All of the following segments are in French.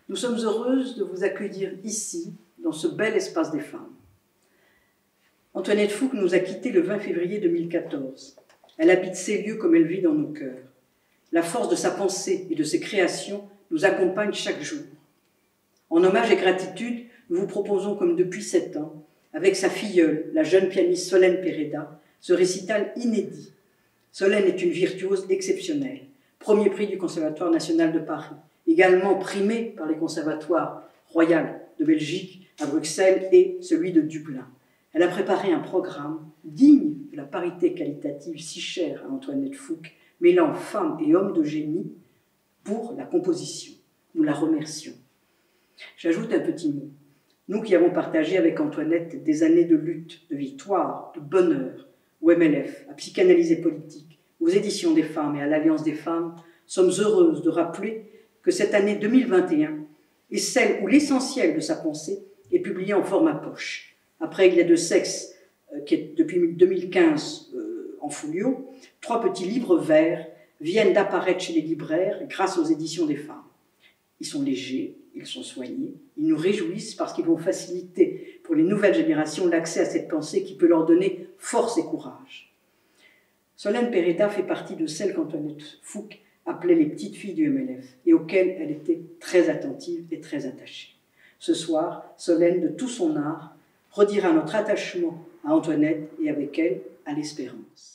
Nous sommes heureuses de vous accueillir ici, dans ce bel espace des femmes. Antoinette Fouque nous a quittés le 20 février 2014. Elle habite ces lieux comme elle vit dans nos cœurs. La force de sa pensée et de ses créations nous accompagne chaque jour. En hommage et gratitude, nous vous proposons, comme depuis 7 ans, avec sa filleule, la jeune pianiste Solène Pereda, ce récital inédit. Solène est une virtuose exceptionnelle, premier prix du Conservatoire national de Paris, également primée par les conservatoires royaux de Belgique, à Bruxelles et celui de Dublin. Elle a préparé un programme digne de la parité qualitative si chère à Antoinette Fouque, mêlant femmes et hommes de génie pour la composition. Nous la remercions. J'ajoute un petit mot. Nous qui avons partagé avec Antoinette des années de lutte, de victoire, de bonheur, au MLF, à Psychanalyse politique, aux éditions des femmes et à l'Alliance des femmes, sommes heureuses de rappeler que cette année 2021 est celle où l'essentiel de sa pensée est publié en format poche. Après Il y a deux sexes, qui est depuis 2015 en folio, 3 petits livres verts viennent d'apparaître chez les libraires grâce aux éditions des femmes. Ils sont légers, ils sont soignés, ils nous réjouissent parce qu'ils vont faciliter pour les nouvelles générations l'accès à cette pensée qui peut leur donner force et courage. Solène Pereda fait partie de celles qu'Antoinette Fouque appelait les petites filles du MLF et auxquelles elle était très attentive et très attachée. Ce soir, Solène, de tout son art, redira notre attachement à Antoinette et avec elle à l'espérance.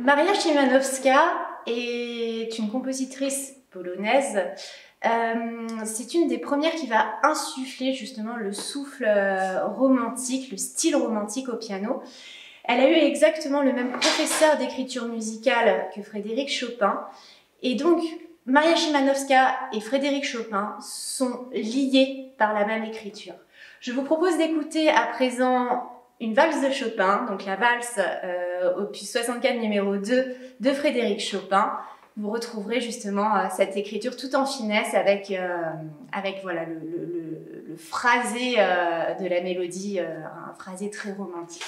Maria Szymanowska est une compositrice polonaise. C'est une des premières qui va insuffler justement le souffle romantique, le style romantique au piano. Elle a eu exactement le même professeur d'écriture musicale que Frédéric Chopin. Et donc, Maria Szymanowska et Frédéric Chopin sont liés par la même écriture. Je vous propose d'écouter à présent une valse de Chopin, donc la valse opus 64 numéro 2 de Frédéric Chopin. Vous retrouverez justement cette écriture tout en finesse avec voilà, le phrasé de la mélodie, un phrasé très romantique.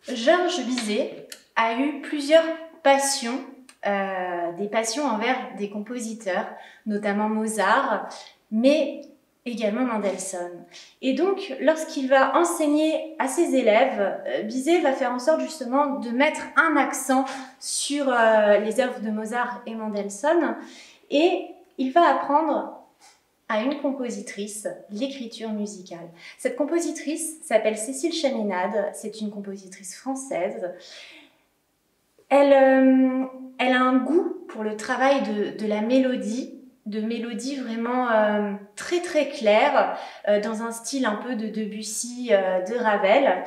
Georges Bizet a eu plusieurs passions, des passions envers des compositeurs, notamment Mozart, mais également Mendelssohn. Et donc, lorsqu'il va enseigner à ses élèves, Bizet va faire en sorte justement de mettre un accent sur les œuvres de Mozart et Mendelssohn, et il va apprendre à une compositrice l'écriture musicale. Cette compositrice s'appelle Cécile Chaminade, c'est une compositrice française. Elle a un goût pour le travail de la mélodie, de mélodies vraiment très très claires, dans un style un peu de Debussy, de Ravel.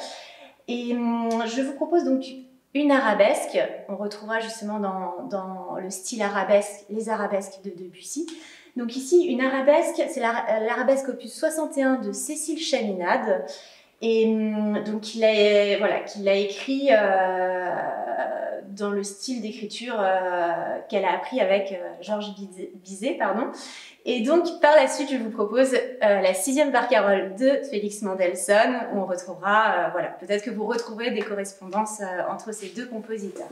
Et je vous propose donc une arabesque. On retrouvera justement dans le style arabesque, les arabesques de Debussy. Donc ici, une arabesque, c'est l'arabesque opus 61 de Cécile Chaminade. Et donc qu'il a écrit dans le style d'écriture qu'elle a appris avec Georges Bizet, pardon. Et donc par la suite, je vous propose la 6e barcarolle de Félix Mendelssohn, où on retrouvera, peut-être que vous retrouverez des correspondances entre ces deux compositeurs.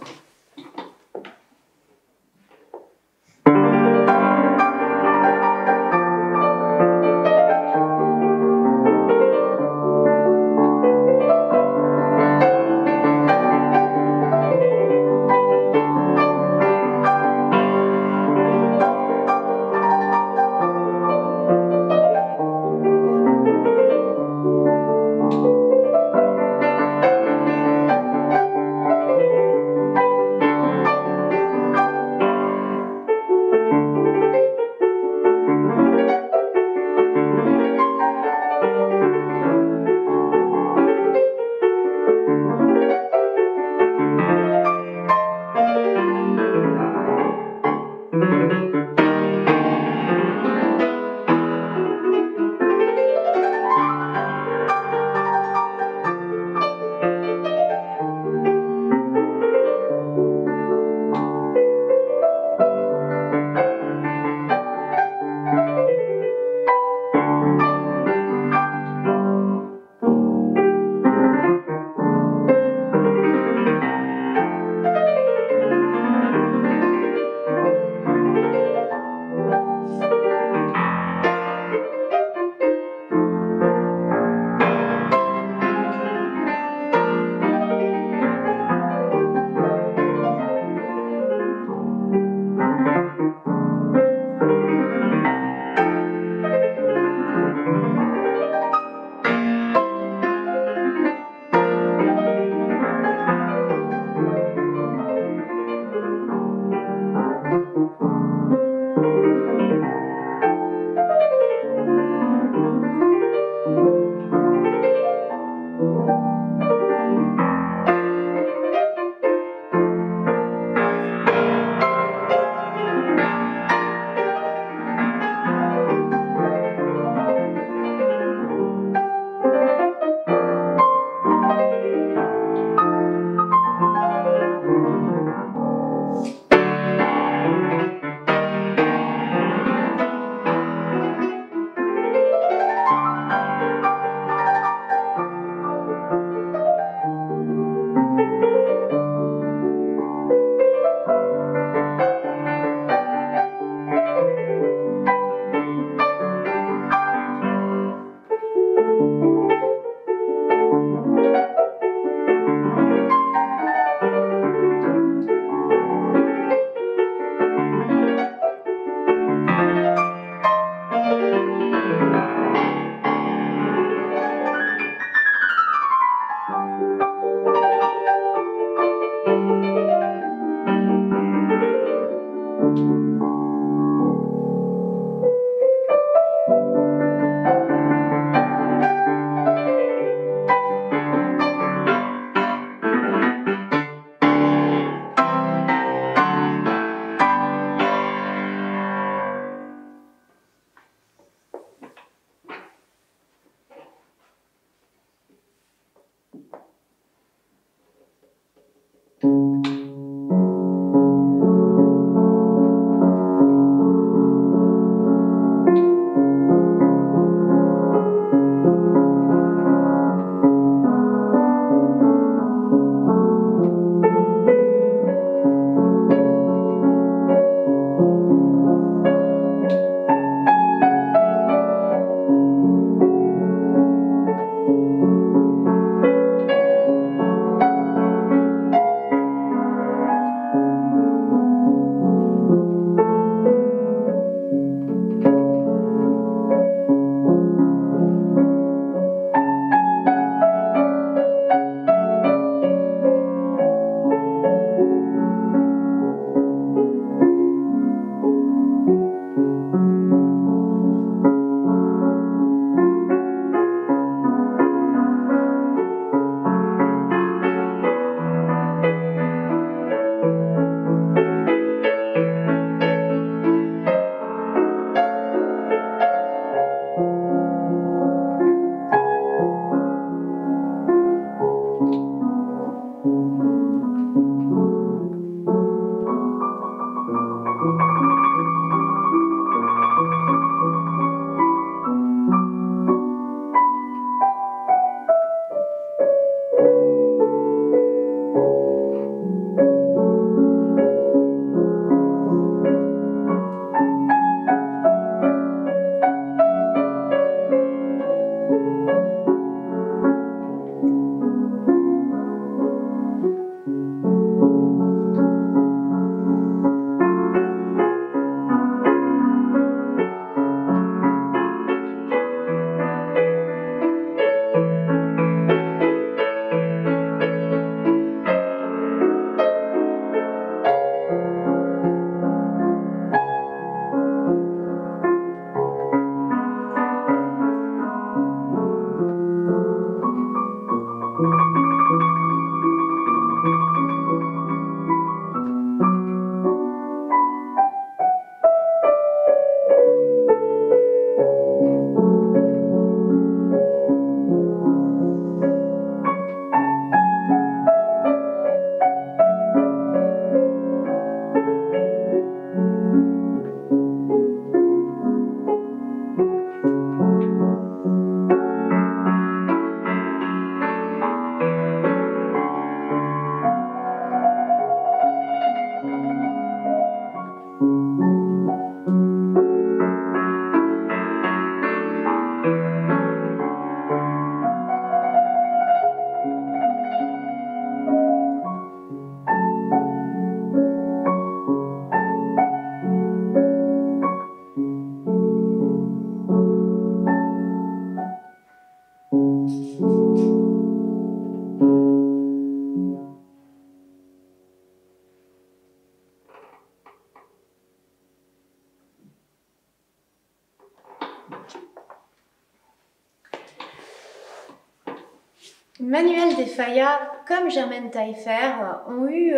Manuel de Falla, comme Germaine Taillefer, ont eu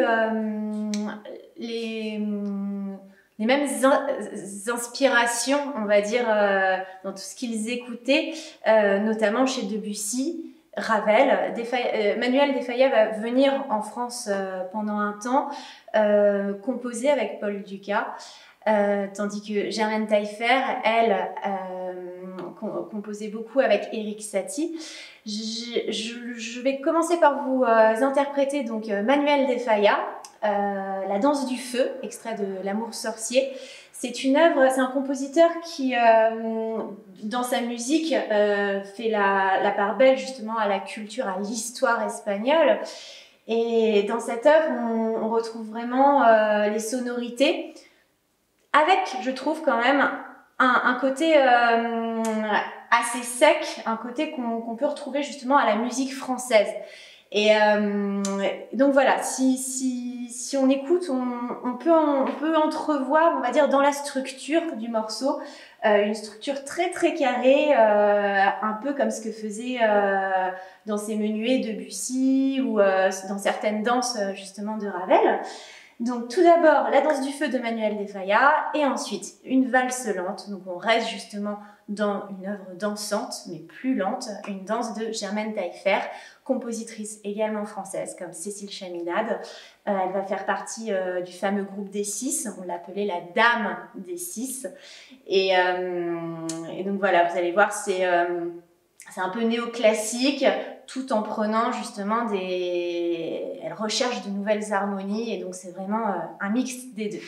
les mêmes inspirations, on va dire, dans tout ce qu'ils écoutaient, notamment chez Debussy, Ravel. Manuel de Falla va venir en France pendant un temps, composer avec Paul Dukas, tandis que Germaine Taillefer, elle, composait beaucoup avec Erik Satie. Je vais commencer par vous interpréter donc Manuel de Falla, La danse du feu, extrait de L'amour sorcier. C'est une œuvre, c'est un compositeur qui, dans sa musique, fait la part belle justement à la culture, à l'histoire espagnole. Et dans cette œuvre, on retrouve vraiment les sonorités, avec, je trouve quand même, un côté assez sec, un côté qu'on peut retrouver justement à la musique française. Et donc voilà, si on écoute, on peut entrevoir, on va dire, dans la structure du morceau, une structure très très carrée, un peu comme ce que faisait dans ses menuets Debussy ou dans certaines danses justement de Ravel. Donc tout d'abord la danse du feu de Manuel de Falla et ensuite une valse lente. Donc on reste justement dans une œuvre dansante mais plus lente, une danse de Germaine Taillefer, compositrice également française comme Cécile Chaminade. Elle va faire partie du fameux groupe des Six, on l'appelait la Dame des Six. Et donc voilà, vous allez voir, c'est un peu néoclassique, tout en prenant justement elle recherche de nouvelles harmonies, et donc c'est vraiment un mix des deux.